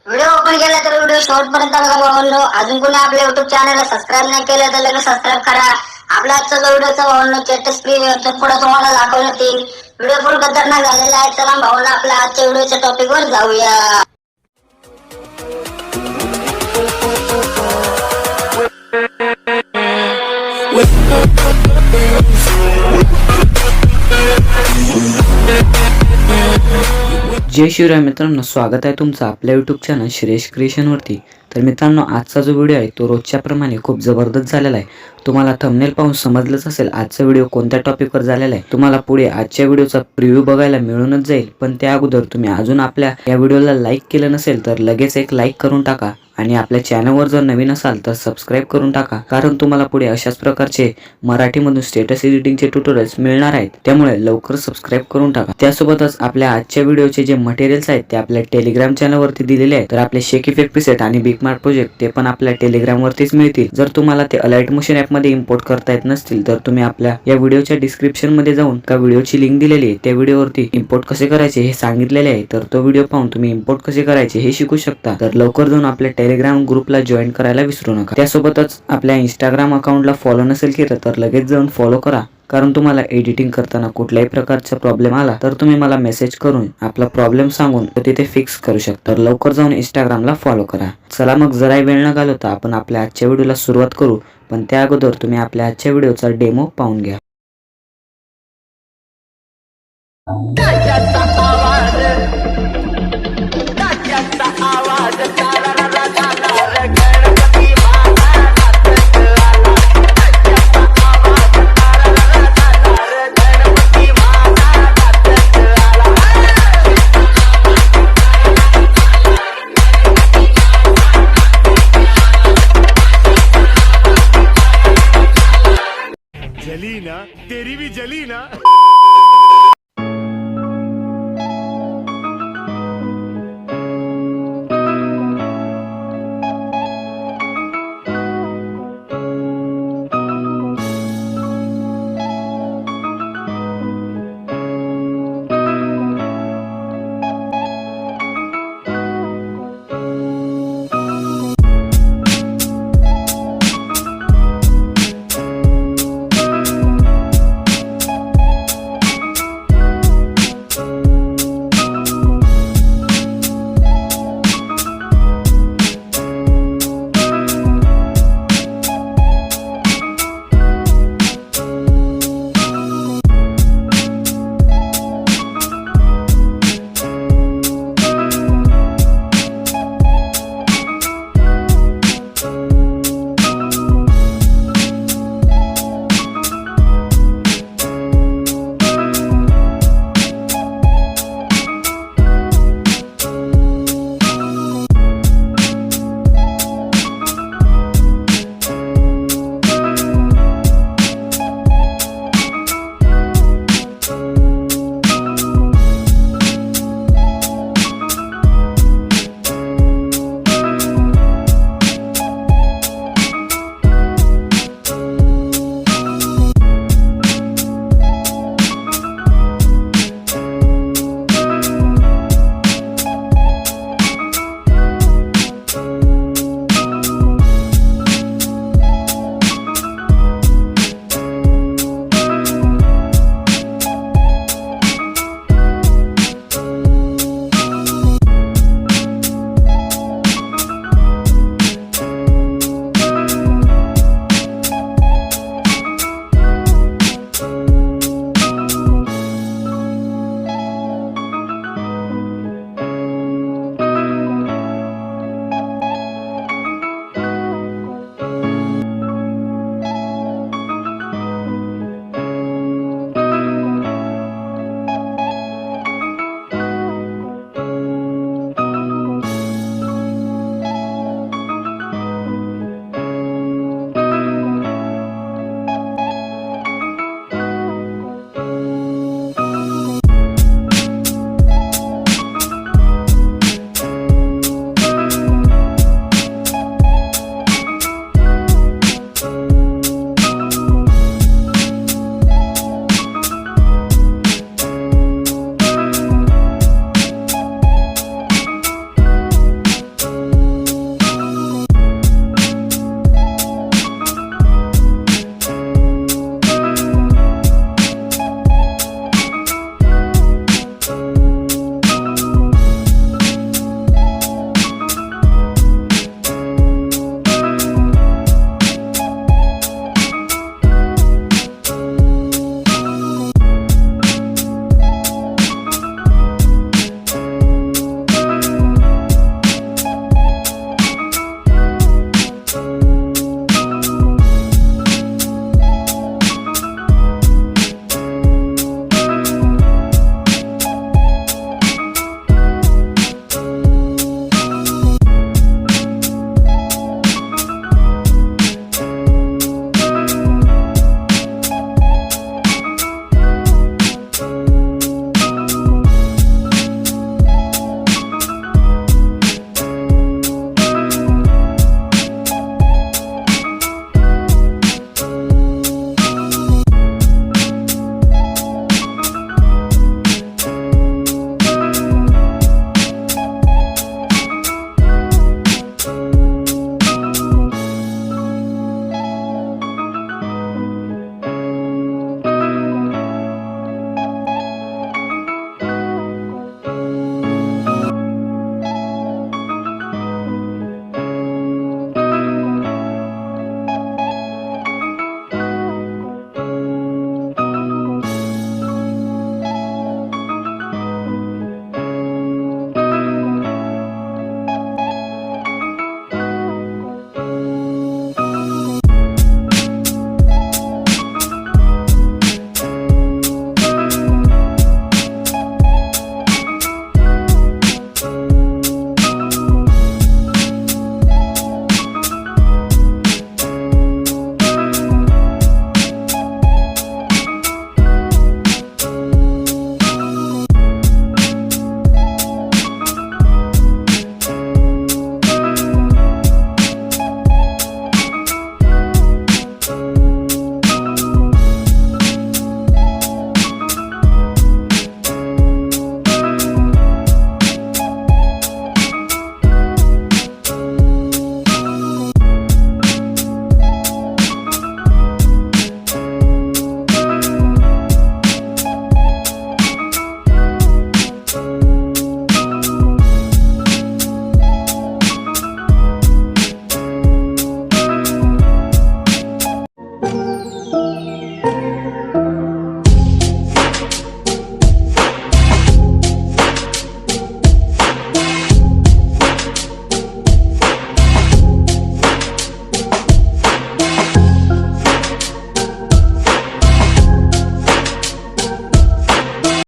Video open केला तर video शेवट पर्यंत बघा भावांनो. अजून कोणी आपल्या YouTube चॅनलला सबस्क्राइब नाही केलं तर लगेच सबस्क्राइब करा. आपला आजचा जो व्हिडिओचा भावांनो स्टेटस प्रीव्ह्यू पुढे तुम्हाला दाखवण्यात येईल. व्हिडिओ फुल खतरनाक झालेला आहे. चला भावांनो आपल्या आजच्या व्हिडिओच्या टॉपिक वर जाऊया. जय शिवराय मित्रांनो, स्वागत आहे तुमचं आपल्या यूट्यूब चॅनल श्रेयश क्रिएशन वरती. तर मित्रांनो, आजचा जो व्हिडिओ आहे तो रोजच्या प्रमाणे खूप जबरदस्त झालेला आहे. तुम्हाला थंबनेल पाहून समजलंच असेल आजचा व्हिडिओ कोणत्या टॉपिकवर झालेला आहे. तुम्हाला पुढे आजच्या व्हिडिओचा प्रिव्ह्यू बघायला मिळूनच जाईल. पण त्या अगोदर तुम्ही अजून आपल्या या व्हिडिओला लाईक केलं नसेल तर लगेच एक लाईक करून टाका आणि आपल्या चॅनलवर जर नवीन असाल तर सबस्क्राइब करून टाका, कारण तुम्हाला पुढे अशाच प्रकारचे मराठीमधून स्टेटस एडिटिंगचे ट्युटोरियल्स मिळणार आहेत. त्यामुळे लवकर सबस्क्राइब करून टाका. त्यासोबतच आपल्या आजच्या व्हिडिओचे जे मटेरियल्स आहेत ते आपल्या टेलिग्राम चॅनलवरती दिलेले आहेत. तर आपले 𝗕𝗏𝗏 आणि 𝗏𝗏𝗏 प्रोजेक्ट ते पण आपल्या टेलिग्राम वरतीच मिळतील. जर तुम्हाला ते अलाइट मोशन ॲप मध्ये इम्पोर्ट करता येत नसतील तर तुम्ही आपल्या या व्हिडिओच्या डिस्क्रिप्शन मध्ये जाऊन त्या व्हिडिओची लिंक दिलेली आहे, त्या व्हिडिओवरती इम्पोर्ट कसे करायचे हे सांगितलेले आहे. तर तो व्हिडिओ पाहून तुम्ही इम्पोर्ट कसे करायचे हे शिकू शकता. तर लवकर जाऊन आपल्या टेलिग्राम ग्रुपला जॉईन करायला विसरू नका. त्यासोबतच आपल्या इंस्टाग्राम अकाउंटला फॉलो नसेल केलं तर लगेच जाऊन फॉलो करा, कारण तुम्हाला एडिटिंग करताना कुठल्याही प्रकारचा प्रॉब्लेम आला तर तुम्ही मला मेसेज करून आपला प्रॉब्लेम सांगून तो तिथे फिक्स करू शकता. तर लवकर जाऊन इंस्टाग्रामला फॉलो करा. चला मग जरा वेळ न घालवता आपण आपल्या आजच्या व्हिडिओला सुरुवात करू. पण त्या अगोदर तुम्ही आपल्या आजच्या व्हिडिओचा डेमो पाहून घ्या. जली ना, तेरी भी जली ना.